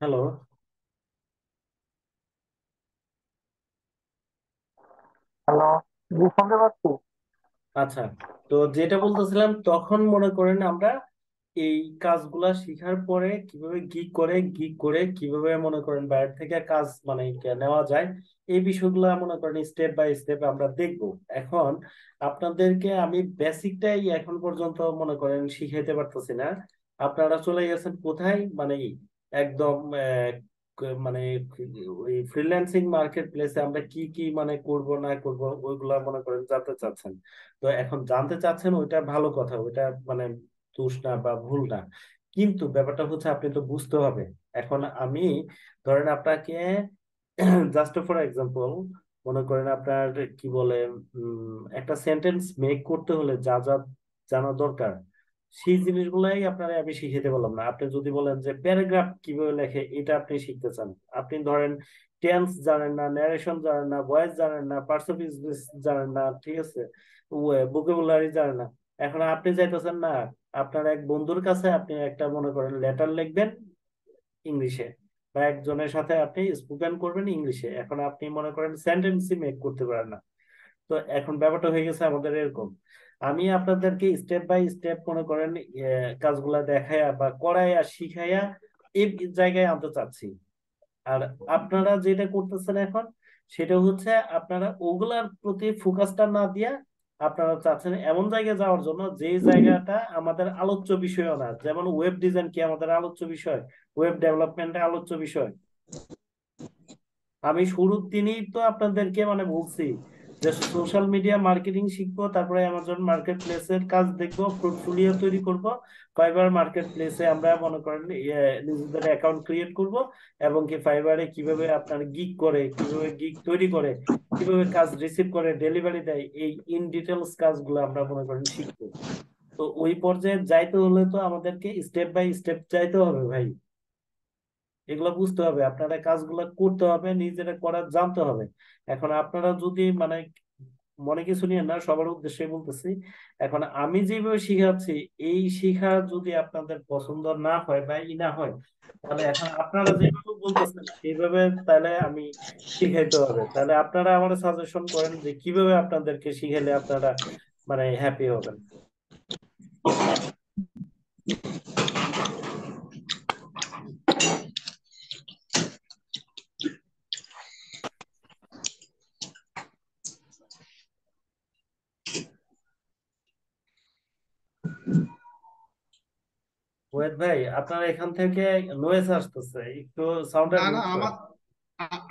Hello. Hello. জি, শুনতে পাচ্ছি। আচ্ছা, তো যেটা বলতেছিলাম, তখন মনে করেন আমরা এই কাজগুলা শিখার পরে কিভাবে গিগ করে কিভাবে মনে করেন বাইরে থেকে কাজ মানে নেওয়া যায়, এই বিষয়গুলো মনে করেন স্টেপ বাই স্টেপ আমরা দেখব। এখন আপনাদেরকে আমি বেসিকটাই এখন পর্যন্ত মনে করেন শিখাইতে পারতেছি না। আপনারা চলে গেছেন কোথায়, মানে একদম মানে ওই ফ্রিল্যান্সিং মার্কেট প্লেসে আমরা কি কি মানে করব না করব ওইগুলা মনে করেন জানতে চাচ্ছেন। তো এখন জানতে চাচ্ছেন, ওইটা ভালো কথা, ওইটা মানে দোষ না বা ভুল না। কিন্তু ব্যাপারটা হচ্ছে আপনি তো বুঝতে হবে। এখন আমি ধরেন আপনাকে জাস্ট ফর এক্সাম্পল মনে করেন আপনার কি বলে একটা সেন্টেন্স মেক করতে হলে যা যা জানা দরকার, সেই জিনিসগুলাই আপনার আমি শিখাতে বললাম না। আপনি যদি বলেন যে প্যারাগ্রাফ কিভাবে লেখে এটা আপনি শিখতে চান, আপনি ধরেন টেন্স জানেন না, ন্যারেশন জানেন না, ভয়েস জানেন না, পার্টস অফ স্পিচ জানেন না, ঠিক আছে, ভোকাবুলারি জানেন না। এখন আপনি চাইতেছেন না আপনার এক বন্ধুর কাছে আপনি একটা মনে করেন লেটার লিখবেন ইংলিশে, বা একজনের সাথে আপনি স্পোকেন করবেন ইংলিশে। এখন আপনি মনে করেন সেন্টেন্সই মেক করতে পারেন না। তো এখন ব্যাপারটা হয়ে গেছে আমাদের এরকম। আমি আপনাদেরকে স্টেপ বাই স্টেপ মনে করেন কাজগুলা দেখাইয়া বা করাইয়া শিখাইয়া এই জায়গায় আনতে চাচ্ছি। আর আপনারা যেটা করতেছেন এখন, সেটা হচ্ছে আপনারা ওগুলার প্রতি ফোকাসটা না দিয়া আপনারা চাচ্ছেন এমন জায়গায় যাওয়ার জন্য যে জায়গাটা আমাদের আলোচ্য বিষয় না। যেমন ওয়েব ডিজাইন কি আমাদের আলোচ্য বিষয়? ওয়েব ডেভেলপমেন্ট আলোচ্য বিষয়। আমি শুরুর দিনই তো আপনাদেরকে মানে বলছি যে সোশ্যাল মিডিয়া মার্কেটিং শিখবো, তারপরে অ্যামাজন মার্কেট প্লেসের কাজ দেখবো, পোর্টফোলিও তৈরি করব, ফাইবার মার্কেট প্লেসে আমরা মনে করেন নিজেদের অ্যাকাউন্ট ক্রিয়েট করব, এবং কি ফাইবারে কিভাবে আপনার গিগ করে, কিভাবে গিগ তৈরি করে, কিভাবে কাজ রিসিভ করে ডেলিভারি দেয়, এই ইন ডিটেলস কাজগুলো আমরা মনে করেন শিখবো। তো ওই পর্যায়ে যাইতে হলে তো আমাদেরকে স্টেপ বাই স্টেপ যাইতে হবে ভাই। এগুলো বুঝতে হবে, আপনারা কাজগুলো করতে হবে, নিজেরা করা জানতে হবে। এখন আপনারা যদি মানে মনে কিছু নিয়ে না, সবার উদ্দেশ্যে বলতেছি। এখন আমি যেভাবে শিখাচ্ছি, এই শিখা যদি আপনাদের পছন্দ না হয় বা ই না হয়, তাহলে এখন আপনারা যেভাবে বলতেছেন সেইভাবে তাহলে আমি শিখাইতে হবে। তাহলে আপনারা আমার সাজেশন করেন যে কিভাবে আপনাদেরকে শিখাইলে আপনারা মানে হ্যাপি হবেন। ওয়েদ ভাই, আপনার এখান থেকে নয়েজ আসতেছে, একটু সাউন্ডটা না না, মিউট করেন।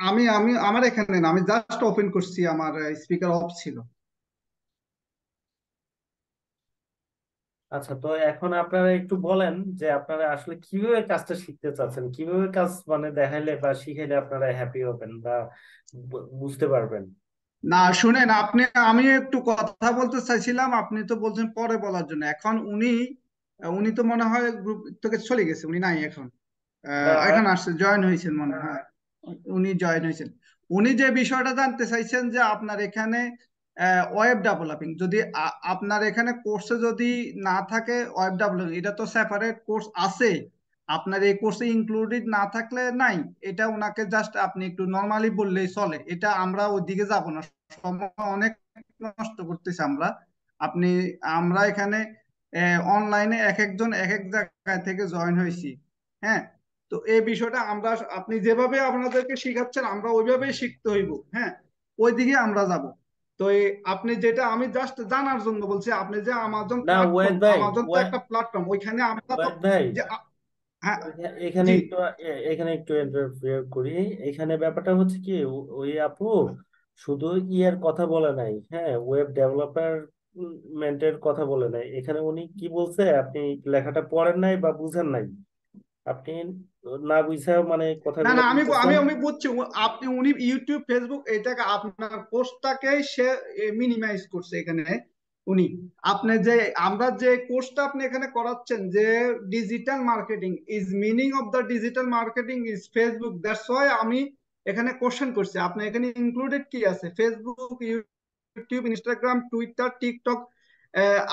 আমি আমি আমার এখানে না, আমি জাস্ট ওপেন করছি, আমার স্পিকার অফ ছিল। আচ্ছা, তো এখন আপনারা একটু বলেন যে আপনারা আসলে কিভাবে কাজটা শিখতে চাচ্ছেন, কিভাবে কাজ মানে দেখাইলে বা শিখাইলে আপনারা হ্যাপি হবেন বা বুঝতে পারবেন। না শুনেন আপনি, আমি একটু কথা বলতে চাইছিলাম, আপনি তো বলছেন পরে বলার জন্য। এখন উনি উনি তো মনে হয় গ্রুপ থেকে চলে গেছে, উনি নাই এখন। আহ, এখানে আসছে, জয়েন হয়েছেন মনে হয়। উনি জয়েন হয়েছেন। উনি যে বিষয়টা জানতে চাইছেন যে আপনার এখানে ওয়েব ডেভেলপিং যদি আপনার এখানে কোর্সে যদি না থাকে, ওয়েব ডেভেলপিং এটা তো সেপারেট কোর্স আছে, আপনার এই কোর্সে ইনক্লুডেড না থাকলে নাই। এটা ওনাকে জাস্ট আপনি একটু নর্মালি বললেই চলে, এটা আমরা ওইদিকে যাব না, সময় অনেক নষ্ট করতেছি আমরা। আপনি, আমরা এখানে অনলাইনে এক একজন এক এক জায়গায় থেকে জয়েন হয়েছি। হ্যাঁ, তো এই বিষয়টা আমরা, আপনি যেভাবে আপনাদেরকে শিখাচ্ছেন আমরা ওইভাবেই শিখতে হইব। হ্যাঁ, ওইদিকে আমরা যাব। তো আপনি যেটা, আমি জাস্ট জানার জন্য বলছি, আপনি যে আমাজন না ওয়েদ প্ল্যাটফর্ম, ভাই, আমাজন তো একটা প্ল্যাটফর্ম, ওইখানে আমরা তো ওয়েদ ভাই, যে হ্যাঁ। এখানে জি। একটু এখানে একটু ইন্টারফিয়ার করি। এখানে ব্যাপারটা হচ্ছে কি, ওই আপু শুধু ইয়ের কথা বলে নাই, হ্যাঁ, ওয়েব ডেভেলপমেন্টের কথা বলে নাই। এখানে উনি কি বলছে, আপনি লেখাটা পড়েন নাই বা বুঝেন নাই। আপনি না বুঝা মানে না কথাগুলো না, আমি আমি বলতেছেন। আমি বুঝছি। আপনি, উনি ইউটিউব ফেসবুক এটাকে আপনার পোস্টটাকে সে মিনিমাইজ করছে এখানে। উনি, আপনি যে, আমরা যে কোর্সটা আপনি এখানে করাচ্ছেন যে digital marketing is meaning of the digital marketing is Facebook, that's why আমি এখানে কোশ্চেন করছি আপনি এখানে ইনক্লুডেড কি আছে, Facebook, YouTube, Instagram, Twitter, TikTok,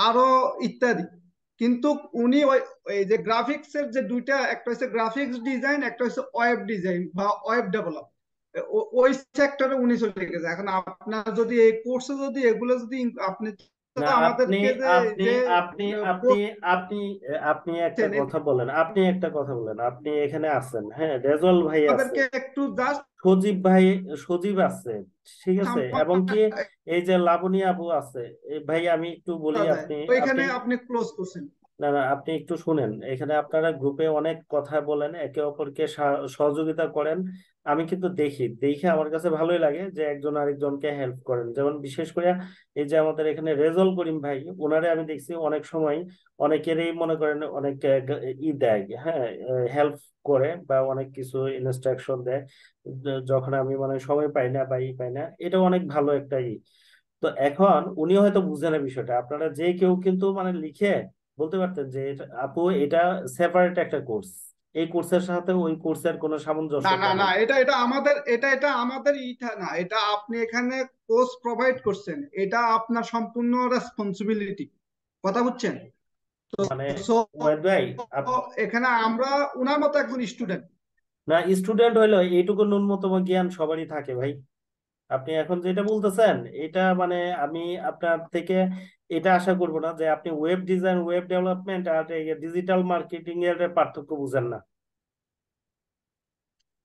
আরো ইত্যাদি। কিন্তু উনি ওই এই যে গ্রাফিক্স এর যে দুইটা, একটা হচ্ছে গ্রাফিক্স ডিজাইন, একটা হচ্ছে ওয়েব ডিজাইন বা ওয়েব ডেভেলপ, ওই সেক্টরে উনি চলে গেছে। এখন আপনার যদি এই কোর্সে যদি এগুলো যদি আপনি তো না, আপনি আমাদেরকে যে আপনি যে আপনি আপনি কোর্স আপনি আপনি একটা কথা বলেন, আপনি এখানে আছেন, হ্যাঁ, রেজল ভাই আছে, আমাদেরকে একটু জাস্ট সজীব ভাই, সজীব আছে, ঠিক আছে, এবং কি এই যে লাবণী আপু আছে। এই ভাই আমি একটু বলি, যায় আপনি আপনি ওইখানে আপনি ক্লোজ করছেন। না না, আপনি একটু শুনেন, এখানে আপনারা গ্রুপে অনেক কথা বলেন, একে অপরকে সহযোগিতা করেন। আমি কিন্তু দেখে আমার কাছে ভালোই লাগে যে একজন আরেকজনকে হেল্প করেন। যেমন বিশেষ করে এই যে আমাদের এখানে রেজল করিম ভাই, ওনারে আমি দেখছি অনেক সময় অনেকেরই মনে করেন অনেক দেয়, হ্যাঁ, হেল্প করে বা অনেক কিছু ইনস্ট্রাকশন দেয় যখন আমি মানে সময় পাই না বা পাই না। এটা অনেক ভালো একটা তো এখন উনি হয়তো বুঝে না বিষয়টা, আপনারা যে কেউ কিন্তু মানে লিখে বলতে পারতেন যে আপু এটা সেপারেট একটা কোর্স, এই কোর্সের সাথে ওই কোর্সের কোনো না না সামঞ্জস্যতা না, নেই। এটা আমাদের, এটা আমাদের ইটা না, এটা আপনি এখানে কোর্স প্রোভাইড করছেন, এটা আপনার সম্পূর্ণ রেসপন্সিবিলিটি। কথা বুঝছেন তো? মানে so, ওয়েদ ভাই, এখানে আমরা উনার মতো একজন স্টুডেন্ট। না, স্টুডেন্ট হইলো এইটুকু ন্যূনতম জ্ঞান সবারই থাকে ভাই। আপনি এখন যেটা বলতেছেন এটা মানে আমি আপনার থেকে এটা আশা করব না যে আপনি ওয়েব ডিজাইন, ওয়েব ডেভেলপমেন্ট আর ডিজিটাল মার্কেটিং এর পার্থক্য বুঝেন না।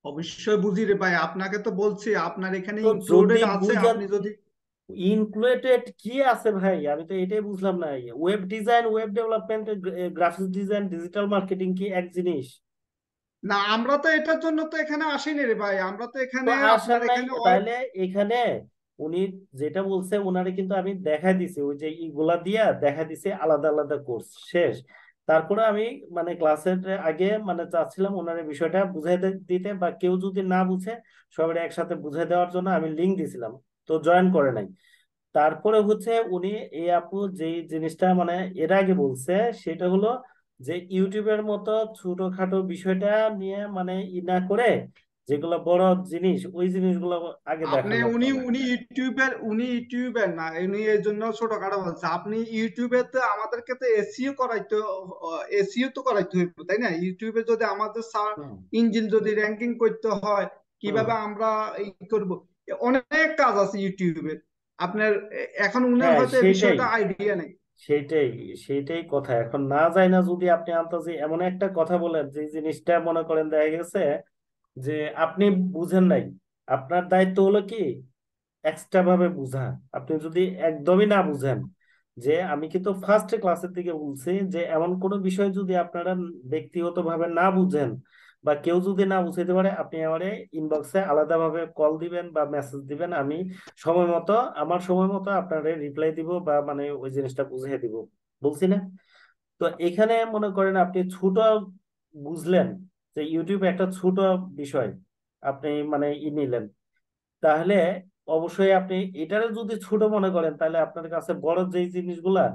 অবশ্যই বুঝি রে ভাই, আপনাকে তো বলছি আপনার এখানে তো যদি ইনক্লুডেড আছে, বুঝেন, আপনি যদি। ইনক্লুডেড কি আছে ভাই, আমি তো এটাই বুঝলাম না। Web design, web development, graphics design, digital marketing কি এক জিনিস? না, আমরা তো এটার জন্য তো এখানে আসিনি রে ভাই, আমরা তো তো এখানে আসার আপনার নাই এখানে তাহলে এখানে উনি যেটা বলছে ওনারে কিন্তু আমি দেখাই দিছি, ওই যে ইগুলা দিয়া দেখা দিছি আলাদা আলাদা কোর্স শেষ। তারপরে আমি মানে ক্লাসের আগে মানে চাচ্ছিলাম ওনার এই বিষয়টা বুঝাই দিতে, বা কেউ যদি না বুঝে সবাই একসাথে বুঝাই দেওয়ার জন্য আমি লিংক দিছিলাম, তো জয়েন করে নাই। তারপরে হচ্ছে উনি এই আপু যে জিনিসটা মানে এর আগে বলছে সেটা হলো যে ইউটিউবের মতো ছোটখাটো বিষয়টা নিয়ে মানে ই না করে যেগুলো বড় জিনিস ওই জিনিসগুলো আগে আপনি দেখার উনি দরকার। উনি ইউটিউবের না, উনি এই জন্য ছোটখাটো বলছে। আপনি ইউটিউবে তো আমাদেরকে তো এসইও করাইতে, এসইও তো করাইতে হইব তাই না? ইউটিউবে যদি আমাদের হুম ইঞ্জিন যদি র্যাঙ্কিং করতে হয়, হুম। কিভাবে আমরা ই করব, অনেক কাজ আছে ইউটিউবে আপনার। এখন উনার হ্যাঁ, হয়তো এই সেটাই বিষয়টা আইডিয়া নেই। সেইটাই সেইটাই কথা। এখন না যায় না যদি আপনি আন্তাজে এমন একটা কথা বলেন যে জিনিসটা মনে করেন দেখা গেছে যে আপনি বুঝেন নাই, আপনার দায়িত্ব হলো কি এক্সট্রা ভাবে বুঝা। আপনি যদি একদমই না বুঝেন, যে আমি কিন্তু ফার্স্ট ক্লাসের দিকে বলছি যে এমন কোনো বিষয় যদি আপনারা ব্যক্তিগত ভাবে না বুঝেন বা কেউ যদি না বুঝাইতে পারে, আপনি আমারে ইনবক্সে আলাদাভাবে কল দিবেন বা মেসেজ দিবেন, আমি সময় মতো আমার সময় মতো আপনারে রিপ্লাই দিব বা মানে ওই জিনিসটা বুঝিয়ে দিব। বলছি না? তো এখানে মনে করেন আপনি ছোট বুঝলেন যে ইউটিউব একটা ছোট বিষয়, আপনি মানে নিলেন, তাহলে অবশ্যই আপনি এটারে যদি ছোট মনে করেন তাহলে আপনার কাছে বড় যেই জিনিসগুলা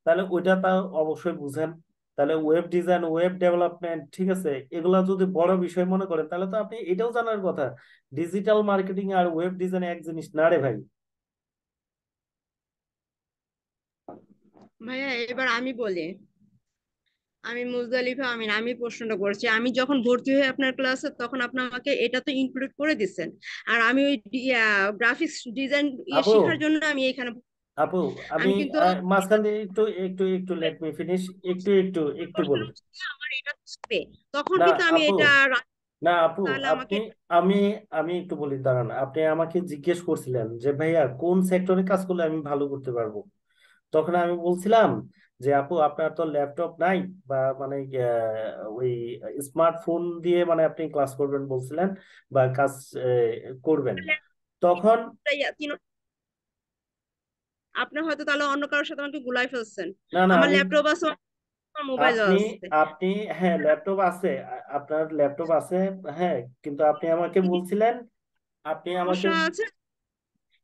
তাহলে ওইটা তা অবশ্যই বুঝেন। তাহলে ওয়েব ডিজাইন, ওয়েব ডেভেলপমেন্ট, ঠিক আছে, এগুলা যদি বড় বিষয় মনে করেন তাহলে তো আপনি এটাও জানার কথা ডিজিটাল মার্কেটিং আর ওয়েব ডিজাইন এক জিনিস না রে ভাই। ভাইয়া এবার আমি বলি। আমি মুজদালিফা আমিন, আমি প্রশ্নটা করছি। আমি যখন ভর্তি হই আপনার ক্লাসে তখন আপনি আমাকে এটা তো ইনক্লুড করে দিচ্ছেন, আর আমি ওই গ্রাফিক্স ডিজাইন আপু, শেখার জন্য আমি এখানে, আপু, আমি আমি কিন্তু মাঝখান দিয়ে একটু একটু একটু লেট মি ফিনিশ, একটু প্রশ্ন বলি। হচ্ছে আমার এটা থাকবে, তখন না কিন্তু আমি আপু, এটা না আপু, তাহলে আপনি আমাকে। আমি আমি একটু বলি, দাঁড়ান, আপনি আমাকে জিজ্ঞেস করছিলেন যে ভাইয়া কোন সেক্টরে কাজ করলে আমি ভালো করতে পারবো। তখন আমি বলছিলাম যে আপু আপনার তো ল্যাপটপ নাই বা মানে ওই স্মার্টফোন দিয়ে মানে আপনি ক্লাস করবেন বলছিলেন বা কাজ করবেন তখন। আপনি হয়তো তাহলে অন্য কারোর সাথে আমাকে গুলাই ফেলছেন। না না, আমার আমি ল্যাপটপ আছে, আমার মোবাইল আপনি আছে, আপনি হ্যাঁ, ল্যাপটপ আছে, আপনার ল্যাপটপ আছে, হ্যাঁ, কিন্তু আপনি আমাকে বলছিলেন, আপনি আমাকে সমস্যা আছে।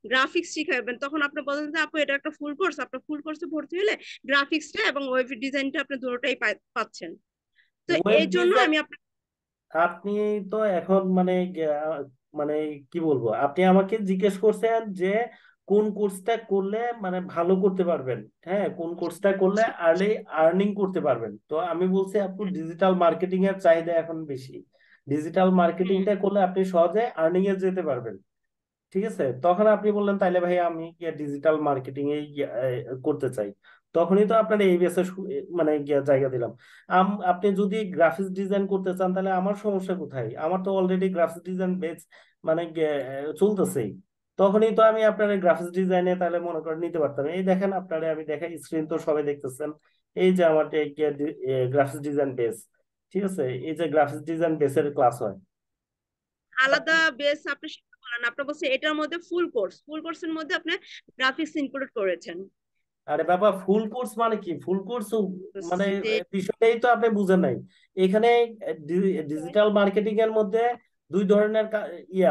গ্রাফিক্স শিখাবেন, তখন আপনি বলেন যে আপু এটা একটা ফুল কোর্স, আপনার ফুল কোর্সে ভর্তি হলে গ্রাফিক্সটা এবং ওয়েব ডিজাইনটা আপনি দুটোটাই পাচ্ছেন। তো ওয়েব এই জন্য ডিজাইন, আমি আপনার, আপনি তো এখন মানে মানে কি বলবো, আপনি আমাকে জিজ্ঞেস করছেন যে কোন কোর্সটা করলে মানে ভালো করতে পারবেন, হ্যাঁ কোন কোর্সটা করলে আর্লি আর্নিং করতে পারবেন। তো আমি বলছি আপু ডিজিটাল মার্কেটিং এর চাহিদা এখন বেশি, ডিজিটাল হুম। মার্কেটিংটা করলে আপনি সহজে আর্নিং এ যেতে পারবেন। ঠিক আছে, তখন আপনি বললেন তাইলে ভাই আমি ডিজিটাল মার্কেটিং এ করতে চাই, তখনই তো আপনার ABS এর মানে জায়গা দিলাম। আপনি যদি গ্রাফিক্স ডিজাইন করতে চান তাহলে আমার সমস্যা কোথায়, আমার তো অলরেডি গ্রাফিক্স ডিজাইন বেস মানে চলতেছেই, তখনই তো আমি আপনার গ্রাফিক্স ডিজাইনে তাহলে মনে করেন নিতে পারতাম। এই দেখেন আপনারে আমি দেখাই, স্ক্রিন তো সবাই দেখতেছেন, এই যে আমার গ্রাফিক্স ডিজাইন বেস, ঠিক আছে, এই যে গ্রাফিক্স ডিজাইন বেসের ক্লাস হয়। আলাদা বেস আপনি শিখতে পারেন, আপনি বলছেন এটার মধ্যে ফুল কোর্সের মধ্যে আপনি গ্রাফিক্স ইনক্লুড করেছেন। আরে বাবা ফুল কোর্স মানে কি, ফুল কোর্স তো মানে যে- বিষয়টাই তো আপনি বুঝেন নাই। এখানে ডিজিটাল মার্কেটিং এর মধ্যে দুই ধরনের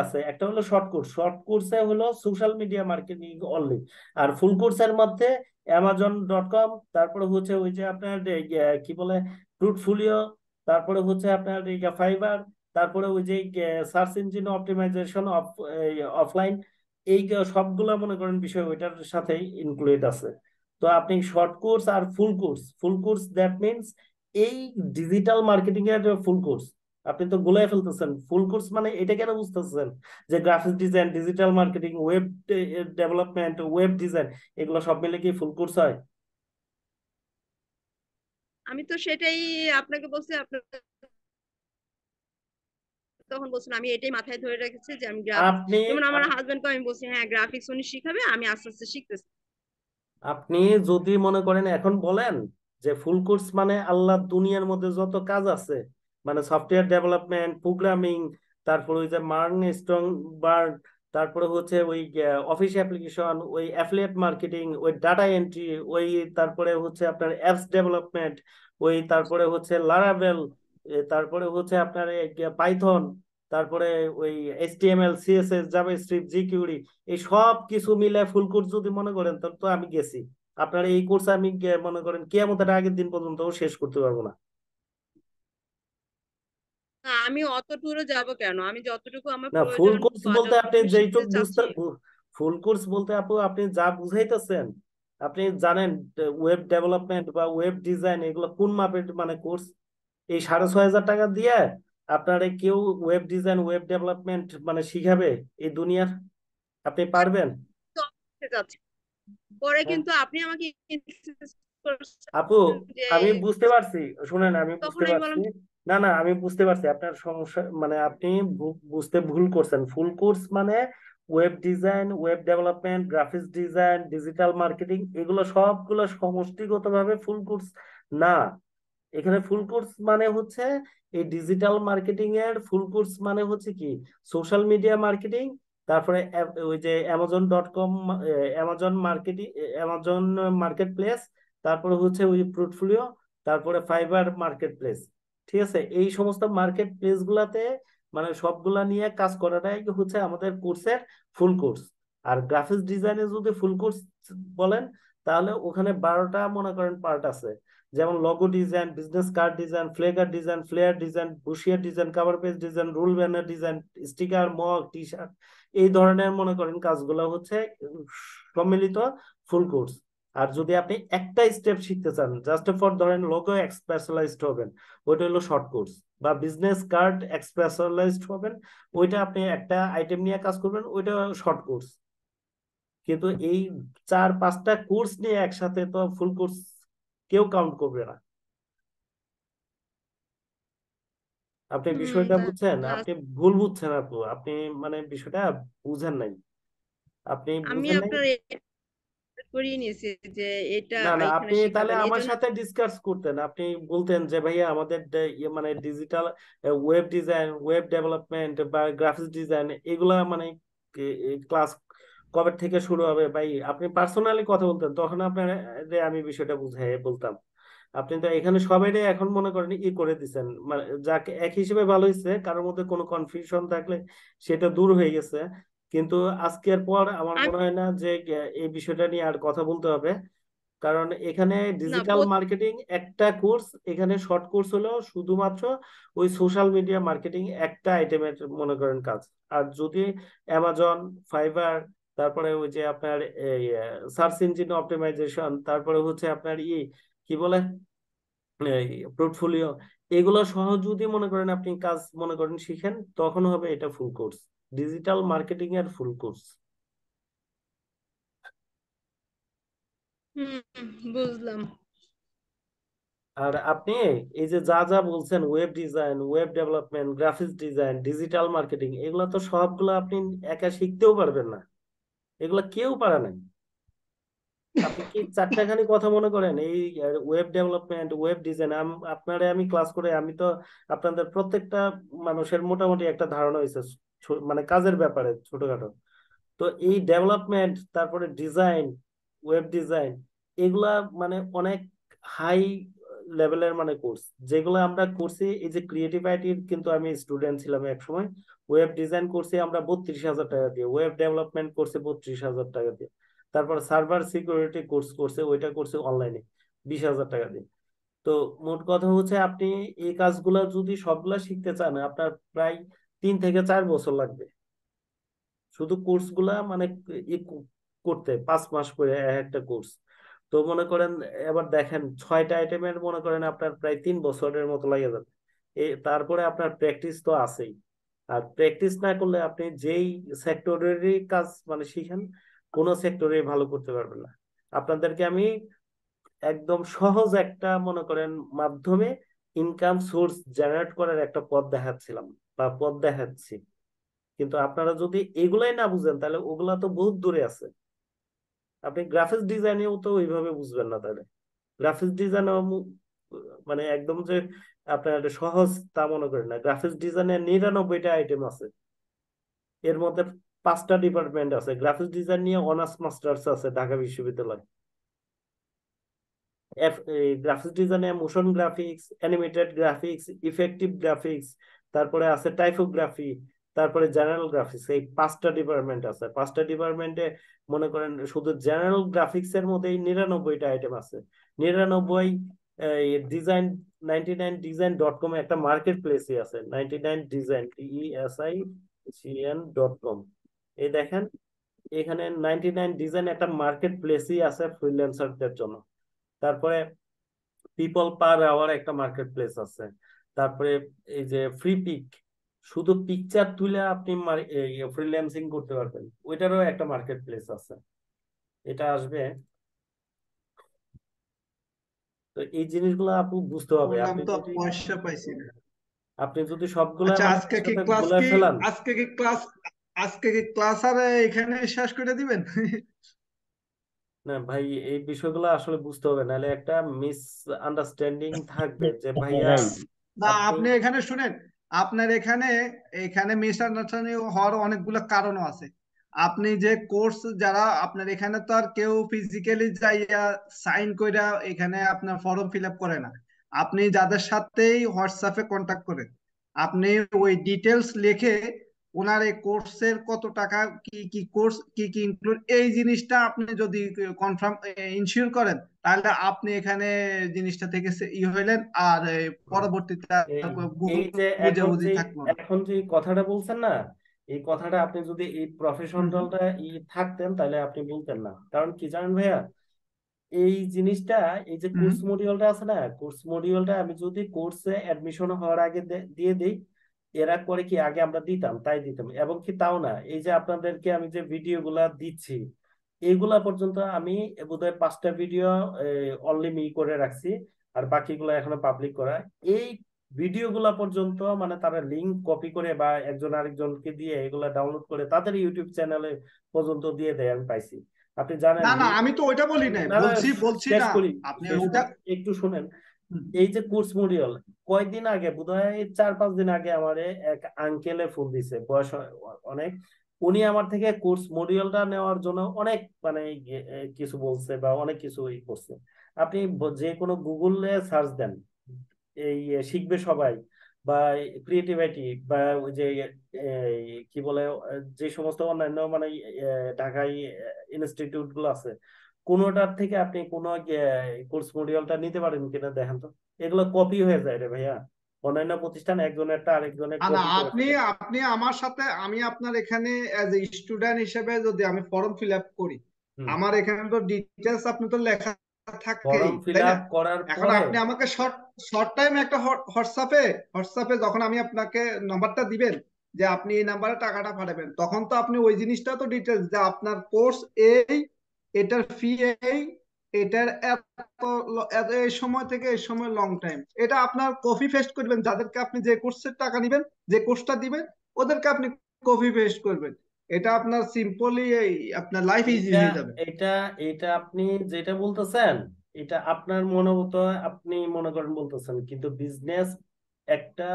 আছে, একটা হলো শর্ট কোর্স, শর্ট কোর্সে হলো সোশ্যাল মিডিয়া মার্কেটিং অনলি, আর ফুল কোর্সের মধ্যে Amazon.com, তারপরে হচ্ছে ওই যে আপনার কি বলে ফ্রুটফুলিও, তারপরে হচ্ছে আপনার ফাইবার, তারপরে ওই যে সার্চ ইঞ্জিন অপটিমাইজেশন অফলাইন, এই সবগুলা মনে করেন বিষয় ওইটার সাথেই ইনক্লুডেড আছে। তো আপনি শর্ট কোর্স আর full course, full course that means এই ডিজিটাল মার্কেটিং এর ফুল কোর্স, আপনি তো গুলাই ফেলতেছেন। ফুল কোর্স মানে এটা কেন বুঝতেছেন যে graphics design, digital marketing, web development, web design, এগুলো সব মিলে কি ফুল কোর্স হয়? আমি তো সেটাই আপনাকে বলছি, আপনি তখন বলছেন আমি এটাই মাথায় ধরে রেখেছি যে আমি গ্রাফিক্স, আপনি যেমন আমার হাজবেন্ডকে আমি বলছি হ্যাঁ গ্রাফিক্স উনি শিখাবে, আমি আস্তে আস্তে শিখতেছি। আপনি যদি মনে করেন এখন বলেন যে ফুল কোর্স মানে আল্লাহ দুনিয়ার মধ্যে যত কাজ আছে, মানে সফটওয়্যার ডেভেলপমেন্ট, প্রোগ্রামিং, তারপর ওই যে মার্ন স্ট্রং বার্ন, তারপরে হচ্ছে ওই অফিস অ্যাপ্লিকেশন, ওই অ্যাফিলিয়েট মার্কেটিং, ওই ডাটা এন্ট্রি, ওই তারপরে হচ্ছে আপনার অ্যাপস ডেভেলপমেন্ট, ওই তারপরে হচ্ছে লারাভেল, তারপরে হচ্ছে আপনার পাইথন, তারপরে ওই HTML CSS জাভাস্ক্রিপ্ট জিকিউরি, এই সব কিছু মিলে ফুল কোর্স যদি মনে করেন তাহলে তো আমি গেছি। আপনার এই কোর্স আমি মনে করেন কিয়ামতের আগের দিন পর্যন্ত শেষ করতে পারবো না। না, আমি অত দূরে যাব কেন, আমি যতটুকু আমার না ফুল প্রয়োজন কোর্স বা বলতে আপনি যতটুকু আমি শিখতে যেইটুক বুঝতে, চাচ্ছি। ফুল কোর্স বলতে আপু আপনি যা বুঝাইতেছেন, আপনি জানেন ওয়েব ডেভেলপমেন্ট বা ওয়েব ডিজাইন এগুলো কোন মাপের মানে কোর্স? এই 6,500 টাকা দিয়ে আপনারে কেউ ওয়েব ডিজাইন, ওয়েব ডেভেলপমেন্ট মানে শিখাবে এই দুনিয়ার? আপনি পারবেন? তো শিখতে চাচ্ছি, পরে হ্যাঁ কিন্তু আপনি আমাকে insist আপু করছেন যে আমি বুঝতে পারছি, শুনেন আমি তখন বুঝতে আমি পারছি, বললাম না না আমি বুঝতে পারছি আপনার সমস্যা, মানে আপনি বুঝতে ভুল করছেন। ফুল কোর্স মানে web design, web development, graphics design, digital marketing, এগুলো সবগুলো সমষ্টিগতভাবে ফুল কোর্স না। এখানে ফুল কোর্স মানে হচ্ছে এই ডিজিটাল মার্কেটিং এর ফুল কোর্স মানে হচ্ছে কি সোশ্যাল মিডিয়া মার্কেটিং, তারপরে ওই যে Amazon.com, Amazon marketing, Amazon market place, তারপরে হচ্ছে ওই পোর্টফোলিও, তারপরে ফাইবার মার্কেট প্লেস। ঠিক আছে, এই সমস্ত মার্কেট প্লেস গুলাতে মানে সবগুলা নিয়ে কাজ করাটাই হচ্ছে আমাদের কোর্সের ফুল কোর্স। আর গ্রাফিক্স ডিজাইনে যদি ফুল কোর্স বলেন তাহলে ওখানে 12টা মনে করেন পার্ট আছে, যেমন logo design, business card design, flyer design, brochure design, cover page design, roll banner design, sticker, mug, T shirt, এই ধরনের মনে করেন কাজগুলো হচ্ছে সম্মিলিত ফুল কোর্স। আর যদি আপনি একটা স্টেপ শিখতে চান জাস্ট ফর ধরেন লোগো স্পেশালাইজড হবেন, ওইটা হলো শর্ট কোর্স, বা বিজনেস কার্ড স্পেশালাইজড হবেন, ওইটা আপনি একটা আইটেম নিয়ে কাজ করবেন, ওইটা শর্ট কোর্স। কিন্তু এই 4-5টা কোর্স নিয়ে একসাথে তো ফুল কোর্স কেউ কাউন্ট করবে না। আপনি হুম বিষয়টা বুঝছেন, তা- আপনি ভুল বুঝছেন আপু, আপনি মানে বিষয়টা বুঝেন নাই, আপনি আমি বুঝেন নাই। আপনার করিয়ে নিয়েছি যে এটা না না এখানে আপনি তাহলে শিখাবেন এই আমার জন্য। সাথে ডিসকাস করতেন, আপনি বলতেন যে ভাইয়া আমাদের মানে digital web design, web development বা গ্রাফিক্স ডিজাইন এগুলা মানে ক্লাস কবে থেকে শুরু হবে ভাই, আপনি পার্সোনালি কথা বলতেন, তখন আপনার আমি বিষয়টা বুঝাই বলতাম। আপনি তো এখানে সবাই এখন মনে করেন করে দিচ্ছেন, মানে যাকে এক হিসেবে ভালো হয়েছে, কারোর মধ্যে কোনো কনফিউশন থাকলে সেটা দূর হয়ে গেছে। কিন্তু আজকের পর আমার আমি মনে হয় না যে এই বিষয়টা নিয়ে আর কথা বলতে হবে, কারণ এখানে না ডিজিটাল মার্কেটিং একটা কোর্স, এখানে শর্ট কোর্স হলো শুধুমাত্র ওই সোশ্যাল মিডিয়া মার্কেটিং একটা আইটেমের মনে করেন কাজ। আর যদি অ্যামাজন, ফাইবার, তারপরে ওই যে আপনার এই সার্চ ইঞ্জিন অপটিমাইজেশন, তারপরে হচ্ছে আপনার কি বলে পোর্টফোলিও, এগুলো সহ যদি মনে করেন আপনি কাজ মনে করেন শিখেন, তখন হবে এটা ফুল কোর্স, ডিজিটাল মার্কেটিং এর ফুল কোর্স। হুম, বুঝলাম। আর আপনি এই যে যা যা বলছেন, web design, web development, graphics design, digital marketing, এগুলো তো সবগুলো আপনি একা শিখতেও পারবেন না, এগুলো কেউ পারে না। আপনি কি চারটাখানি কথা মনে করেন এই ওয়েব ডেভেলপমেন্ট, ওয়েব ডিজাইন, আপনারে আমি ক্লাস করে আমি তো আপনাদের প্রত্যেকটা মানুষের মোটামুটি একটা ধারণা হয়েছে মানে কাজের ব্যাপারে ছোটখাটো। তো এই ডেভেলপমেন্ট, তারপরে ডিজাইন, ওয়েব ডিজাইন, এগুলা মানে অনেক হাই লেভেলের মানে কোর্স, যেগুলো আমরা করছি। এই যে ক্রিয়েটিভ আইটির কিন্তু আমি স্টুডেন্ট ছিলাম এক সময়, ওয়েব ডিজাইন করছি আমরা 32,000 টাকা দিয়ে, ওয়েব ডেভেলপমেন্ট করছে 32,000 টাকা দিয়ে, তারপর সার্ভার সিকিউরিটি কোর্স করছে, ওইটা করছে অনলাইনে 20,000 টাকা দিয়ে। তো মোট কথা হচ্ছে আপনি এই কাজগুলা যদি সবগুলা শিখতে চান, আপনার প্রায় 3 থেকে 4 বছর লাগবে শুধু কোর্স গুলা মানে করতে, 5 মাস করে এক একটা কোর্স। তো মনে করেন এবার দেখেন 6টা আইটেমের মনে করেন আপনার প্রায় 3 বছরের মতো লাগে যাবে। তারপরে আপনার প্র্যাকটিস তো আছেই। আর প্র্যাকটিস না করলে আপনি যেই সেক্টরেরই কাজ মানে শিখেন, কোনো সেক্টরে ভালো করতে পারবেন না। আপনাদেরকে আমি একদম সহজ একটা মনে করেন মাধ্যমে ইনকাম সোর্স জেনারেট করার একটা পথ দেখাচ্ছিলাম বা পথ দেখাচ্ছি। কিন্তু আপনারা যদি এগুলাই না বুঝেন, তাহলে ওগুলা তো বহুত দূরে আছে। আপনি গ্রাফিক্স ডিজাইনেও তো ওইভাবে বুঝবেন না তাহলে। গ্রাফিক্স ডিজাইন মানে একদম যে আপনার একটা সহজ তা মনে করেন না। গ্রাফিক্স ডিজাইনের 99টা আইটেম আছে, এর মধ্যে 5টা ডিপার্টমেন্ট আছে। গ্রাফিক্স ডিজাইন নিয়ে অনার্স মাস্টার্স আছে ঢাকা বিশ্ববিদ্যালয়। গ্রাফিক্স ডিজাইনে motion graphics, animated graphics, effective graphics, তারপরে আছে টাইপোগ্রাফি, তারপরে জেনারেল গ্রাফিক্স, এই 5টা ডিপার্টমেন্ট আছে। 5টা ডিপার্টমেন্টে মনে করেন শুধু জেনারেল গ্রাফিক্স এর মধ্যেই 99টা আইটেম আছে। 99 ডিজাইন, 99design.com একটা মার্কেট প্লেসই আছে, 99design, DESIGN.com। এই দেখেন এখানে 99ডিজাইন একটা মার্কেট প্লেসই আছে ফ্রিল্যান্সারদের জন্য। তারপরে পিপল পার আওয়ার একটা মার্কেট প্লেস আছে। তারপরে এই যে ফ্রি পিক, শুধু পিকচার তুলে আপনি ফ্রিল্যান্সিং করতে পারবেন, ওইটারও একটা মার্কেট প্লেস আছে, এটা আসবে। তো এই জিনিসগুলো আপু বুঝতে হবে। শুনলাম আপনি তো, যদি পয়সা পাইছি না। সবগুলা আচ্ছা, মানে আজকে কি একসাথে ক্লাস গুলায় কি ফেলান। আজকে কি ক্লাস আজকে কি ক্লাস আর এখানে শেষ করে দিবেন? না ভাই, এই বিষয়গুলো আসলে বুঝতে হবে, নাহলে একটা মিস আন্ডারস্ট্যান্ডিং থাকবে যে ভাইয়া ভাই না, আপনি। আপনি এখানে শুনেন, আপনার এখানে এখানে মিসআন্ডারস্ট্যান্ডিং হওয়ার অনেকগুলো কারণও আছে। আপনি যে কোর্স, যারা আপনার এখানে তো আর কেউ ফিজিক্যালি যাইয়া সাইন কইরা এখানে আপনার ফর্ম ফিল আপ করে না। আপনি যাদের সাথেই হোয়াটসঅ্যাপে কন্টাক্ট করেন, আপনি ওই ডিটেলস লিখে ওনার এই কোর্সের কত টাকা, কি কি কোর্স, কি কি ইনক্লুড, এই জিনিসটা আপনি যদি কনফার্ম ইনশিওর করেন, তাহলে আপনি এখানে জিনিসটা থেকে হইলেন। আর পরবর্তীতে আর এই এই যে বুঝাবুঝি থাকলো না। এখন যে কথাটা বলছেন না, এই কথাটা আপনি যদি এই হুম, হুম, প্রফেশনালটা থাকতেন তাহলে আপনি বলতেন না। কারণ কি জানেন ভাইয়া, এই জিনিসটা, এই যে হুম, কোর্স মডিউলটা আছে না, কোর্স মডিউলটা আমি যদি কোর্সে অ্যাডমিশন হওয়ার আগে দিয়ে দিই, এরা করে কি আগে আমরা দিতাম তাই দিতাম, এবং কি তাও না, এই যে আপনাদেরকে আমি যে ভিডিও গুলা দিচ্ছি, এইগুলা পর্যন্ত আমি বোধহয় 5টা ভিডিও অনলি মি করে রাখছি, আর বাকিগুলো এখনো পাবলিক করা। এই ভিডিও গুলা পর্যন্ত মানে তারা লিঙ্ক কপি করে বা একজন আরেকজনকে দিয়ে এগুলা ডাউনলোড করে তাদের ইউটিউব চ্যানেলে পর্যন্ত দিয়ে দেয়, আমি পাইছি। আপনি জানেন না না, আমি তো ওইটা বলি নাই, না না, বলছি বলছি শেষ না, করি, আপনি শেষ ওটা। করি, একটু শুনেন। হুম, এই যে কোর্স মডিউল, কয়েকদিন আগে বোধহয় 4-5 দিন আগে আমারে এক আঙ্কেলে ফোন দিছে, বয়স অনেক। উনি আমার থেকে কোর্স মডিউলটা নেওয়ার জন্য অনেক মানে কিছু বলছে বা অনেক কিছু করছে। আপনি যে কোনো গুগলে সার্চ দেন এই শিখবে সবাই বা ক্রিয়েটিভিটি বা ওই যে কি বলে যে সমস্ত অন্যান্য মানে ঢাকায় ইনস্টিটিউট গুলো আছে, কোনোটার থেকে আপনি কোনো কোর্স মডিউলটা নিতে পারেন কিনা দেখেন তো। এগুলো কপি হয়ে যায় রে ভাইয়া, অন্যান্য প্রতিষ্ঠান একজনেরটা আরেকজনের না কপি করে আপনি ফেলে। আপনি আমার সাথে, আমি আপনার এখানে অ্যাজ এ স্টুডেন্ট হিসেবে যদি আমি ফর্ম ফিল আপ করি, হুম। আমার এখানে তো ডিটেলস আপনি তো লেখা থাকেই, ফর্ম ফিল তাই না? আপ করার এখন পরে আপনি আমাকে শর্ট শর্ট টাইম একটা হোয়াটসঅ্যাপে যখন আমি আপনাকে নাম্বারটা দিবেন যে আপনি এই নাম্বারে টাকাটা পাঠাবেন, তখন তো আপনি ওই জিনিসটা তো ডিটেলস যে আপনার কোর্স এই, এটার ফি এই, এটার এই সময় থেকে এই সময় লং টাইম, এটা আপনার কপি পেস্ট করবেন, যাদেরকে আপনি যে কোর্সের টাকা নিবেন, যে কোর্সটা দিবেন, ওদেরকে আপনি কপি পেস্ট করবেন। এটা আপনার সিম্পলি আপনার লাইফ ইজি এটা হয়ে যাবে। এটা এটা আপনি যেটা বলতেছেন, এটা আপনার মনোমত আপনি মনে করেন বলতেছেন, কিন্তু বিজনেস একটা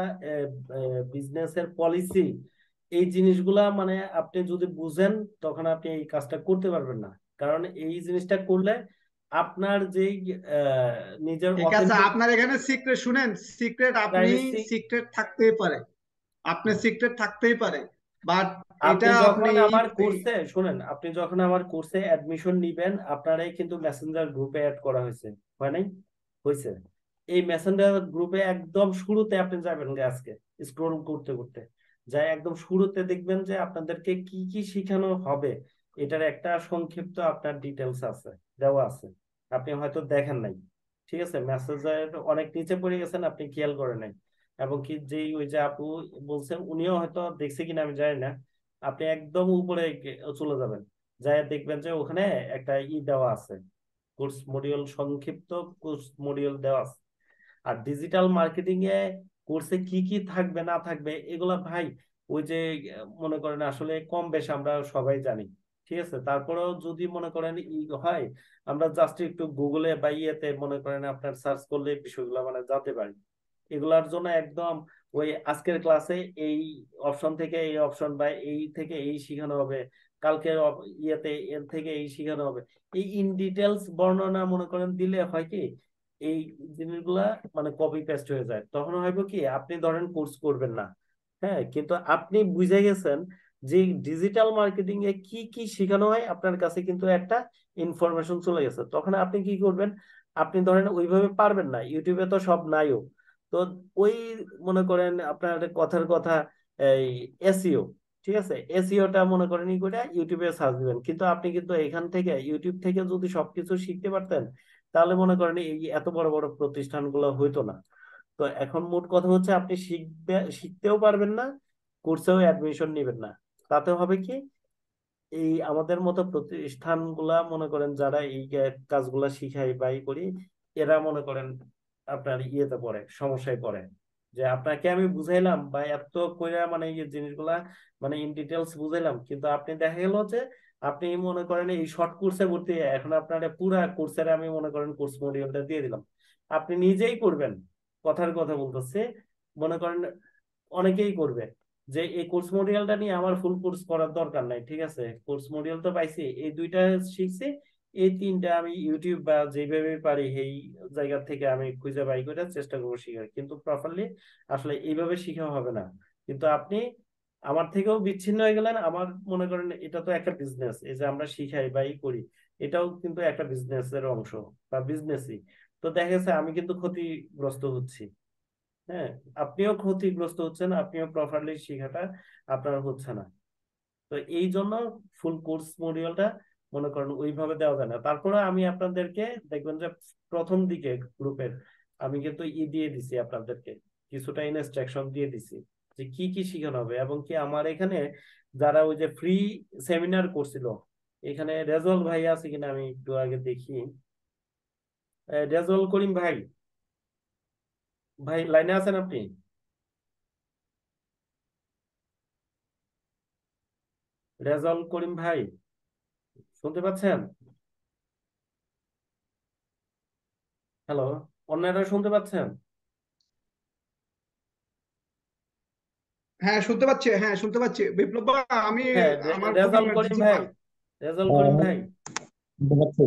বিজনেসের পলিসি, এই জিনিসগুলা মানে আপনি যদি বুঝেন তখন আপনি এই কাজটা করতে পারবেন না। কারণ এই জিনিসটা করলে আপনার যেই নিজের ঠিক আছে, অথেন্টিক আপনার এখানে সিক্রেট শুনেন, সিক্রেট আপনি প্রাইভেসি, সিক্রেট থাকতেই পারে, আপনার সিক্রেট থাকতেই পারে, বাট আপনি এটা যখন আপনি আমার কোর্সে শুনেন, আপনি যখন আমার কোর্সে অ্যাডমিশন নিবেন, আপনারাই কিন্তু মেসেঞ্জার গ্রুপে অ্যাড করা হয়েছে, হয় নাই? হয়েছে। এই মেসেঞ্জার গ্রুপে একদম শুরুতে আপনি যাবেন গে আজকে, স্ক্রল করতে করতে যাই একদম শুরুতে দেখবেন যে আপনাদেরকে কি কি শেখানো হবে, এটার একটা সংক্ষিপ্ত আপনার ডিটেলস আছে, দেওয়া আছে। আপনি হয়তো দেখেন নাই, ঠিক আছে? মেসেঞ্জার অনেক নিচে পড়ে গেছেন, আপনি খেয়াল করেন নাই। এবং কি যেই ওই যে আপু বলছেন, উনিও হয়তো দেখছে কিনা আমি জানি না। আপনি একদম উপরে চলে যাবেন, যাই দেখবেন যে ওখানে একটা দেওয়া আছে, কোর্স মডিউল, সংক্ষিপ্ত কোর্স মডিউল দেওয়া আছে। আর ডিজিটাল মার্কেটিং এ কোর্সে কি কি থাকবে না থাকবে এগুলা ভাই ওই যে মনে করেন আসলে কম বেশ আমরা সবাই জানি, ঠিক আছে? তারপরেও যদি মনে করেন হয়, আমরা জাস্ট একটু গুগলে বা ইয়েতে মনে করেন আপনার সার্চ করলে বিষয়গুলো মানে জানতে পারি। এগুলার জন্য একদম ওই আজকের ক্লাসে এই অপশন থেকে এই অপশন বা এই থেকে এই শিখানো হবে, কালকের ইয়েতে এর থেকে এই শিখানো হবে, এই ইন ডিটেলস বর্ণনা মনে করেন দিলে হয় কি, এই জিনিসগুলা মানে কপি পেস্ট হয়ে যায়। তখন হইব কি, আপনি ধরেন কোর্স করবেন না, হ্যাঁ, কিন্তু আপনি বুঝে গেছেন যে ডিজিটাল মার্কেটিং এ কি কি শেখানো হয়, আপনার কাছে কিন্তু একটা ইনফরমেশন চলে গেছে। তখন আপনি কি করবেন, আপনি ধরেন ওইভাবে পারবেন না, ইউটিউবে তো সব নাইও। তো ওই মনে করেন আপনার কথার কথা, এই এসইও, ঠিক আছে, এসইওটা মনে করেন ই করে ইউটিউবে সার্চ দিবেন। কিন্তু আপনি কিন্তু এখান থেকে ইউটিউব থেকে যদি সবকিছু শিখতে পারতেন, তাহলে মনে করেন এই এত বড় বড় প্রতিষ্ঠানগুলো হইতো না। তো এখন মোট কথা হচ্ছে আপনি শিখতেও পারবেন না, কোর্সেও অ্যাডমিশন নেবেন না। তাতে হবে কি, এই আমাদের মতো প্রতিষ্ঠানগুলা মনে করেন যারা এই কাজগুলা শিখাই বা করি, এরা মনে করেন আপনার ইয়েতে পড়ে, সমস্যায় পড়ে। যে আপনাকে আমি বুঝাইলাম বা এত কইরা মানে এই জিনিসগুলা মানে ইন ডিটেলস বুঝাইলাম, কিন্তু আপনি দেখা গেল যে আপনি মনে করেন এই শর্ট কোর্সে ভর্তি হয়ে এখন আপনার পুরা কোর্সের আমি মনে করেন কোর্স মডিউলটা দিয়ে দিলাম, আপনি নিজেই করবেন। কথার কথা বলতেছে, মনে করেন অনেকেই করবে যে এই কোর্স মডিউলটা নিয়ে আমার ফুল কোর্স করার দরকার নাই, ঠিক আছে? কোর্স মডিউল তো পাইছি, এই দুইটা শিখছি, এই তিনটা আমি ইউটিউব বা যেভাবে পারি এই জায়গা থেকে আমি খুঁজে বাই করে চেষ্টা করবো শিখার, কিন্তু প্রপারলি আসলে এইভাবে শিখা হবে না। কিন্তু আপনি আমার থেকেও বিচ্ছিন্ন হয়ে গেলেন। আমার মনে করেন এটা তো একটা বিজনেস, এই যে আমরা শিখাই বা করি, এটাও কিন্তু একটা বিজনেসের অংশ বা বিজনেসই। তো দেখা গেছে আমি কিন্তু ক্ষতিগ্রস্ত হচ্ছি, হ্যাঁ, আপনিও ক্ষতিগ্রস্ত হচ্ছেন, আপনিও প্রপারলি শেখাটা আপনার হচ্ছে না। তো এই জন্য ফুল কোর্স মডিউলটা মনে করেন ওইভাবে দেওয়া যায় না। তারপরে আমি আপনাদেরকে দেখবেন যে প্রথম দিকে গ্রুপের আমি কিন্তু দিয়ে দিছি আপনাদেরকে, কিছুটা ইনস্ট্রাকশন দিয়ে দিছি যে কি কি শেখানো হবে। এবং কি আমার এখানে যারা ওই যে ফ্রি সেমিনার করছিল, এখানে রেজল ভাই আছে কিনা আমি একটু আগে দেখি। রেজল করিম ভাই, ভাই লাইনে আছেন আপনি? রেজল করিম ভাই, শুনতে পাচ্ছেন? হ্যালো, অন্যরা শুনতে পাচ্ছেন? হ্যাঁ শুনতে পাচ্ছি, হ্যাঁ শুনতে পাচ্ছি বিপ্লব ভাই, আমি হ্যাঁ, আমার খুব রেজাউল করিম ইমার্জেন্সি। ভাই, রেজাউল হ্যাঁ, করিম হ্যাঁ, ভাই। শুনতে পাচ্ছি।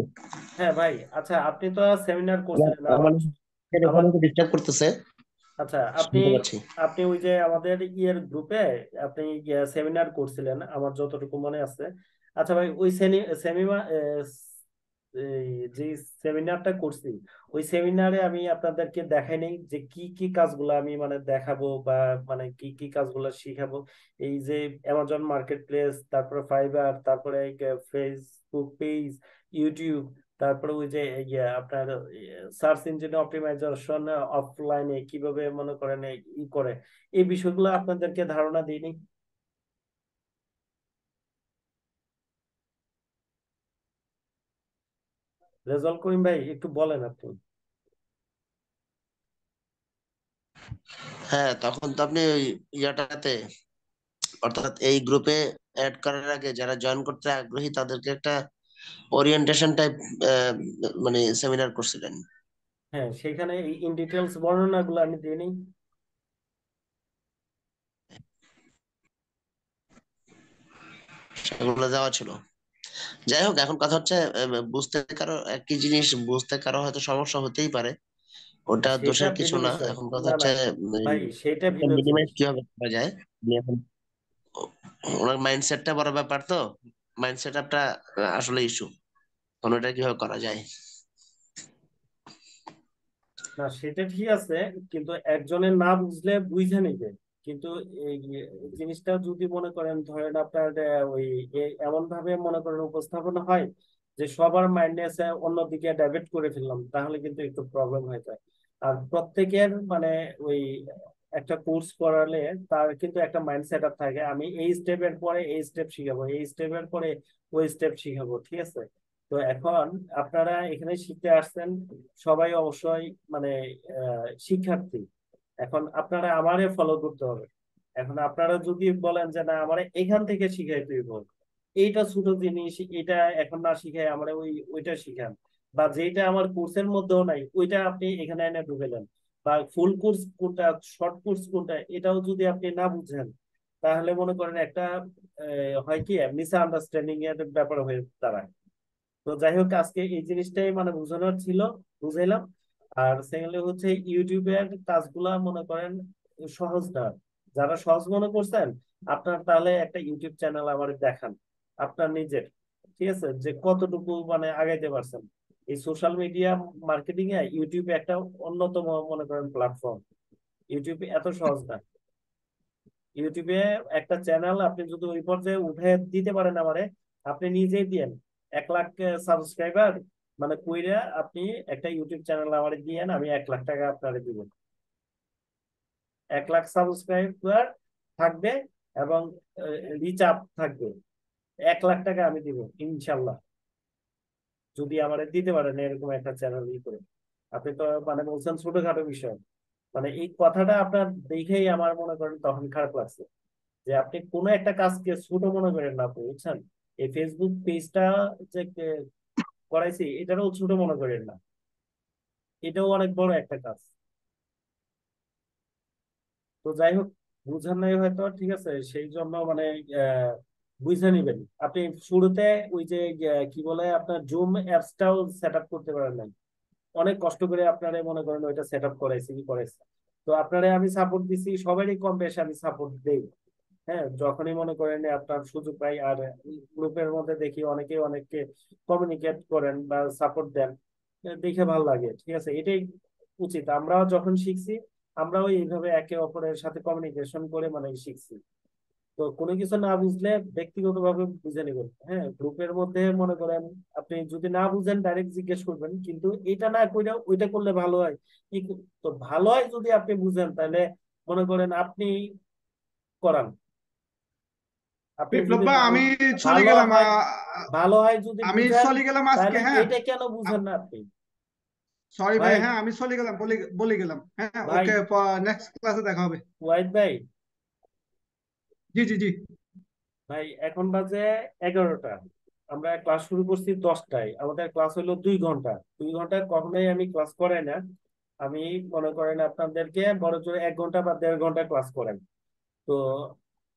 হ্যাঁ ভাই, আচ্ছা আপনি তো সেমিনার আমার করছিলেন আমার আমার এখানে আমার একটু ডিস্টার্ব করতেছে। আচ্ছা, আপনি শুনতে পাচ্ছি। আপনি ওই যে আমাদের ইয়ের গ্রুপে আপনি সেমিনার করছিলেন আমার যতটুকু মনে আছে। আচ্ছা ভাই, ওই সেমিনার এই যে সেমিনারটা করছি, ওই সেমিনারে আমি আপনাদেরকে দেখাই নাই যে কি কি কাজগুলো আমি মানে দেখাবো বা মানে কি কি কাজগুলো শিখাবো। এই যে অ্যামাজন মার্কেট প্লেস, তারপরে ফাইবার, তারপরে ফেসবুক পেজ, ইউটিউব, তারপরে ওই যে আপনার সার্চ ইঞ্জিন অপটিমাইজেশন অফলাইনে কিভাবে মনে করেন ই করে, এই বিষয়গুলো আপনাদেরকে ধারণা দিইনি। রেজাল্ট করিম ভাই, একটু বলেন আপনি। হ্যাঁ, তখন তো আপনি ওই ইয়াটাতে, অর্থাৎ এই গ্রুপে অ্যাড করার আগে যারা জয়েন করতে আগ্রহী তাদেরকে একটা ওরিয়েন্টেশন টাইপ মানে সেমিনার করছিলেন। হ্যাঁ, সেখানে ইন ডিটেলস বর্ণনাগুলো আমি দিইনি। সেগুলো দেওয়া ছিল। যাই হোক, এখন কথা হচ্ছে বুঝতে কারো একই জিনিস বুঝতে কারো হয়তো সমস্যা হতেই পারে, ওটা সেটা দোষের কিছু ভিন্ন না। বিষয়। এখন কথা না না হচ্ছে ভাই, সেটা ভিন্ন মিনিমাইজ জিনিস। কিভাবে করা যায়। আমি এখন ওনার মাইন্ডসেটটা বড় ব্যাপার, তো মাইন্ডসেট আপটা আসলে ইস্যু, ওটা কিভাবে করা যায়। না সেটা ঠিক আছে, কিন্তু একজনের না বুঝলে বুঝে নিবে। কিন্তু এই জিনিসটা যদি মনে করেন ধরেন আপনার ওই এমন ভাবে মনে করেন উপস্থাপনা হয় যে সবার মাইন্ডে অন্যদিকে ডাইভার্ট করে ফেললাম, তাহলে কিন্তু একটু প্রবলেম হয়ে যায়। আর প্রত্যেকের মানে ওই একটা কোর্স করালে তার কিন্তু একটা মাইন্ড সেট আপ থাকে, আমি এই স্টেপের পরে এই স্টেপ শিখাবো, এই স্টেপের পরে ওই স্টেপ শিখাবো, ঠিক আছে? তো এখন আপনারা এখানে শিখতে আসছেন, সবাই অবশ্যই মানে শিক্ষার্থী। এখন আপনারা আমারে ফলো করতে হবে। এখন আপনারা যদি বলেন যে না আমারে এখান থেকে শিখাই তুই বল, এইটা ছোট জিনিস, এটা এখন না শিখাই আমারে ওইটা শিখান, বা যেটা আমার কোর্সের মধ্যেও নাই ওইটা আপনি এখানে এনে ঢুকেলেন, বা ফুল কোর্স কোনটা, শর্ট কোর্স কোনটা, এটাও যদি আপনি না বুঝেন, তাহলে মনে করেন একটা হয় কি মিস আন্ডারস্ট্যান্ডিং এর ব্যাপার হয়ে দাঁড়ায়। তো যাই হোক, আজকে এই জিনিসটাই মানে বোঝানোর ছিল, বুঝাইলাম। আর সেকেন্ডলি হচ্ছে ইউটিউবের কাজগুলা মনে করেন সহজ না। যারা সহজ মনে করছেন, আপনার তাহলে একটা ইউটিউব চ্যানেল আমার দেখান, আপনার নিজের, ঠিক আছে, যে কতটুকু মানে আগাইতে পারছেন। এই সোশ্যাল মিডিয়া মার্কেটিং এ ইউটিউব একটা অন্যতম মনে করেন প্ল্যাটফর্ম। ইউটিউব এত সহজ না। ইউটিউবে একটা চ্যানেল আপনি যদি ওই পর্যায়ে উঠে দিতে পারেন আমারে, আপনি নিজেই দিয়েন 1 লাখ সাবস্ক্রাইবার মানে কইরা আপনি একটা ইউটিউব চ্যানেল আমারে দিয়েন, আমি 1 লাখ টাকা আপনারে দিব। 1 লাখ সাবস্ক্রাইবার থাকবে এবং রিচ আপ থাকবে, 1 লাখ টাকা আমি দিব ইনশাল্লাহ, যদি আমারে দিতে পারেন এরকম একটা চ্যানেল ই করে। আপনি তো মানে বলছেন ছোটখাটো বিষয়, মানে এই কথাটা আপনার দেখেই আমার মনে করেন তখন খারাপ লাগছে যে আপনি কোনো একটা কাজকে ছোট মনে করেন না আপনি, বুঝছেন? এই ফেসবুক পেজটা যে করাইছি এটারও ছোট মনে করেন না, এটাও অনেক বড় একটা কাজ। তো যাই হোক, বুঝার নাই হয়তো, ঠিক আছে, সেই জন্য মানে আহ বুঝে নিবেন। আপনি শুরুতে ওই যে কি বলে আপনার জুম অ্যাপসটাও সেট আপ করতে পারেন নাই, অনেক কষ্ট করে আপনারা মনে করেন ওইটা সেট আপ করাইছি কি করাইছি। তো আপনারা আমি সাপোর্ট দিছি, সবারই কম বেশি আমি সাপোর্ট দেই। হ্যাঁ, যখনই মনে করেন যে আপনার সুযোগ পাই, আর গ্রুপের মধ্যে দেখি অনেকে অনেককে কমিউনিকেট করেন বা সাপোর্ট দেন, দেখে ভালো লাগে, ঠিক আছে, এটাই উচিত। আমরাও যখন শিখছি, আমরাও এইভাবে একে অপরের সাথে কমিউনিকেশন করে মানে শিখছি। তো কোনো কিছু না বুঝলে ব্যক্তিগতভাবে বুঝে নেবেন। হ্যাঁ, গ্রুপের মধ্যে মনে করেন আপনি যদি না বুঝেন ডাইরেক্ট জিজ্ঞেস করবেন, কিন্তু এটা না কইরা ওইটা করলে ভালো হয়, তো ভালো হয় যদি আপনি বুঝেন, তাহলে মনে করেন আপনি করান। আপনি বিপ্লব যদি ভাই, ভালো আমি চলে ভালো গেলাম। হয়, ভালো হয় যদি আমি বুঝেন, চলে গেলাম আজকে, তাহলে হ্যাঁ। এটা কেন বুঝেন না আপনি? সরি ভাই, ভাই, হ্যাঁ, আমি চলে গেলাম, বলে বলে গেলাম। হ্যাঁ, ভাই, ওকে, নেক্সট ক্লাসে দেখা হবে। ওয়াহিদ ভাই, জি, জি, জি। ভাই এখন বাজে 11টা, আমরা ক্লাস শুরু করছি 10টায়, আমাদের ক্লাস হলো 2 ঘন্টা। 2 ঘন্টা কখনোই আমি ক্লাস করাই না। আমি মনে করেন আপনাদেরকে বড় জোর 1 ঘন্টা বা 1.5 ঘন্টা ক্লাস করাই। তো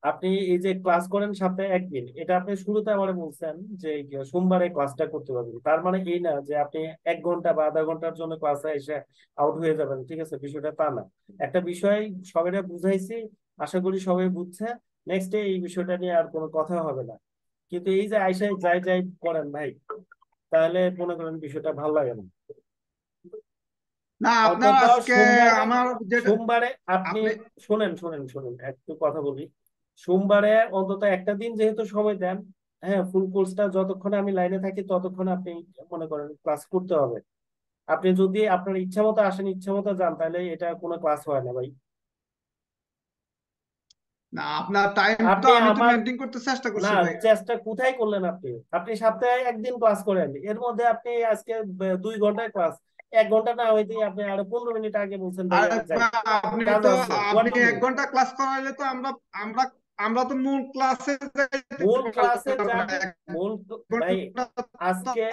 আপনি এই যে ক্লাস করেন সপ্তাহে একদিন, এটা আপনি শুরুতে আমারে বলছেন যে সোমবারে ক্লাসটা করতে পারবেন, তার মানে এই না যে আপনি 1 ঘন্টা বা আধা ঘন্টার জন্য ক্লাসে এসে আউট হয়ে যাবেন, ঠিক আছে, বিষয়টা তা না। একটা বিষয় সবাই বুঝাইছি, আশা করি সবাই বুঝছে। নেক্সট এই বিষয়টা নিয়ে আর কোনো কথা হবে না। কিন্তু এই যে আইসাই যাই যাই করেন ভাই, তাহলে মনে করেন বিষয়টা ভালো লাগে না। না আপনার অন্তত আজকে সোমবারে, আমার যেটা সোমবারে আপনি আপনি শোনেন শোনেন শোনেন একটু কথা বলি। সোমবারে অন্তত একটা দিন যেহেতু সময় দেন, হ্যাঁ, ফুল কোর্সটা যতক্ষণ আমি লাইনে থাকি ততক্ষণ আপনি মনে করেন ক্লাস করতে হবে। আপনি যদি আপনার ইচ্ছা মতো আসেন, ইচ্ছা মতো যান, তাহলে এটা কোনো ক্লাস হয় না ভাই। না আপনার টাইম তো আপনি আমি তো আমার, মেনটেন করতে চেষ্টা না, করছি ভাই। চেষ্টা কোথায় করলেন আপনি? আপনি সপ্তাহে একদিন ক্লাস করেন, এর মধ্যে আপনি আজকে 2 ঘন্টায় ক্লাস, 1 ঘন্টা না হইতেই আপনি আরো 15 মিনিট আগে বলছেন ভাই আর আমি যাই, আপনি কাজ তো আছে, আপনি হোয়াট টু ডু। 1 ঘন্টা ক্লাস করাইলে তো আমরা আমরা তো মূল ক্লাসে যাইতে মূল ক্লাসে পারবো যান, না। এক মূল ভাই ঘন্টা তো আজকে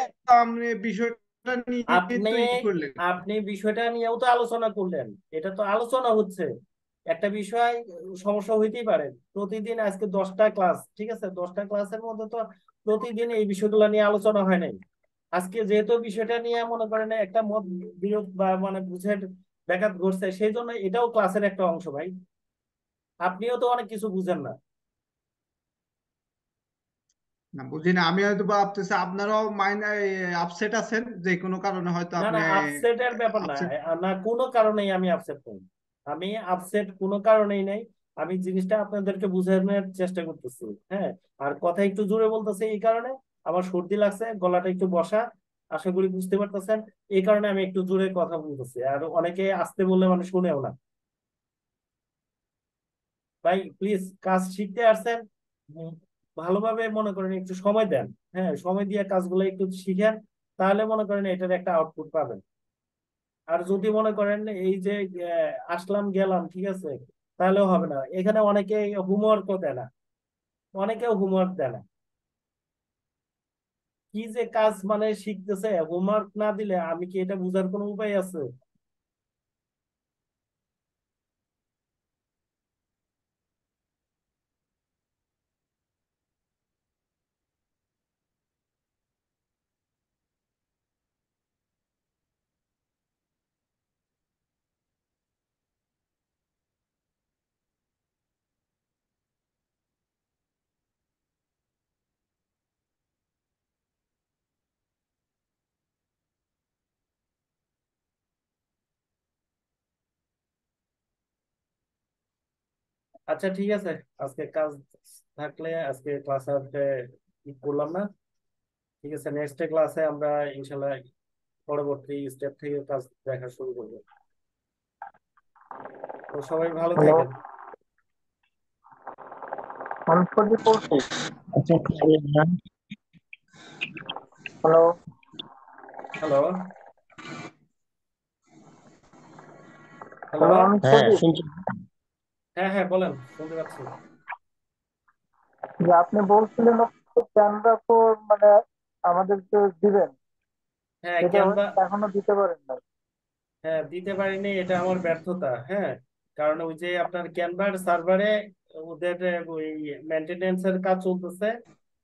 আপনি বিষয়টা নিয়ে আপনি তো ই করলেন। আপনি বিষয়টা নিয়েও তো আলোচনা করলেন, এটা তো আলোচনা হচ্ছে একটা বিষয়, সমস্যা হইতেই পারে। প্রতিদিন আজকে 10টা ক্লাস, ঠিক আছে, 10টা ক্লাসের মধ্যে তো প্রতিদিন এই বিষয়গুলো নিয়ে আলোচনা হয় নাই। আজকে যেহেতু বিষয়টা নিয়ে মনে করেন একটা মত বিরোধ বা মানে বুঝের ব্যাঘাত ঘটছে, সেই জন্য এটাও ক্লাসের একটা অংশ ভাই। আপনিও তো অনেক কিছু বুঝেন না। না বুঝি না, আমি হয়তো ভাবতেছি আপনারাও মাইন্ড আপসেট আছেন যে কোনো কারণে হয়তো না আপনি না, আপসেটের ব্যাপার না, আপসেট। না কোনো কারণেই আমি আপসেট নই। আমি আপসেট কোনো কারণেই নেই। আমি জিনিসটা আপনাদেরকে বোঝানোর চেষ্টা করতেছি, হ্যাঁ। আর কথা একটু জোরে বলতেছি এই কারণে, আমার সর্দি লাগছে, গলাটা একটু বসা, আশা করি বুঝতে পারতেছেন। এই কারণে আমি একটু জোরে কথা বলতেছি, আর অনেকে আসতে বললে মানে শুনেও না। ভাই প্লিজ, কাজ শিখতে আসছেন, উম, ভালোভাবে মনে করেন একটু সময় দেন, হ্যাঁ, সময় দিয়ে কাজগুলো একটু শিখেন, তাহলে মনে করেন এটার একটা আউটপুট পাবেন। আর যদি মনে করেন এই যে আসলাম গেলাম, ঠিক আছে, তাহলেও হবে না। এখানে অনেকে হোমওয়ার্কও দেয় না, অনেকেও হোমওয়ার্ক দেয় না। কি যে কাজ মানে শিখতেছে, হোমওয়ার্ক না দিলে আমি কি এটা বুঝার কোনো উপায় আছে? আচ্ছা ঠিক আছে, আজকে কাজ থাকলে আজকে ক্লাসে করলাম না, ঠিক আছে, নেক্সট ক্লাসে আমরা ইনশাল্লাহ পরবর্তী স্টেপ থেকে কাজ দেখা শুরু করবো। তো সবাই ভালো হ্যালো, থাকেন। মানুষ কি পড়ছে? আচ্ছা, হ্যালো, হ্যালো, হ্যালো। হ্যালো, আমি হ্যাঁ সজীব। শুনছি। হ্যাঁ হ্যাঁ, বলেন, শুনতে পাচ্ছি। যে আপনি বলছিলেন ক্যানভা ফর মানে আমাদেরকে দিবেন, হ্যাঁ, সেটা ক্যানভা, এখনো দিতে পারেন না। হ্যাঁ দিতে পারিনি, এটা আমার ব্যর্থতা, হ্যাঁ। কারণ ওই যে আপনার ক্যানভার সার্ভারে ওদের ওই মেনটেনেন্স এর কাজ চলতেছে,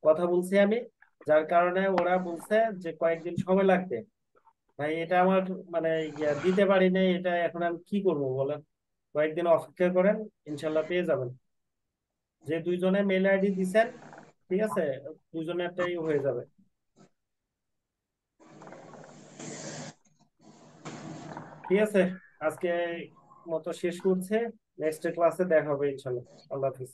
কথা বলছি আমি, যার কারণে ওরা বলছে যে কয়েকদিন সময় লাগবে। ভাই এটা আমার মানে দিতে পারি নাই, এটা এখন আমি কি করব বলেন? কয়েকদিন অপেক্ষা করেন, ইনশাল্লাহ পেয়ে যাবেন। যে 2 জনে মেল আইডি দিছেন, ঠিক আছে, 2জনেরটাই হয়ে যাবে। ঠিক আছে, আজকে মতো শেষ করছে, নেক্সট ক্লাসে দেখা হবে ইনশাল্লাহ। আল্লাহ হাফিজ।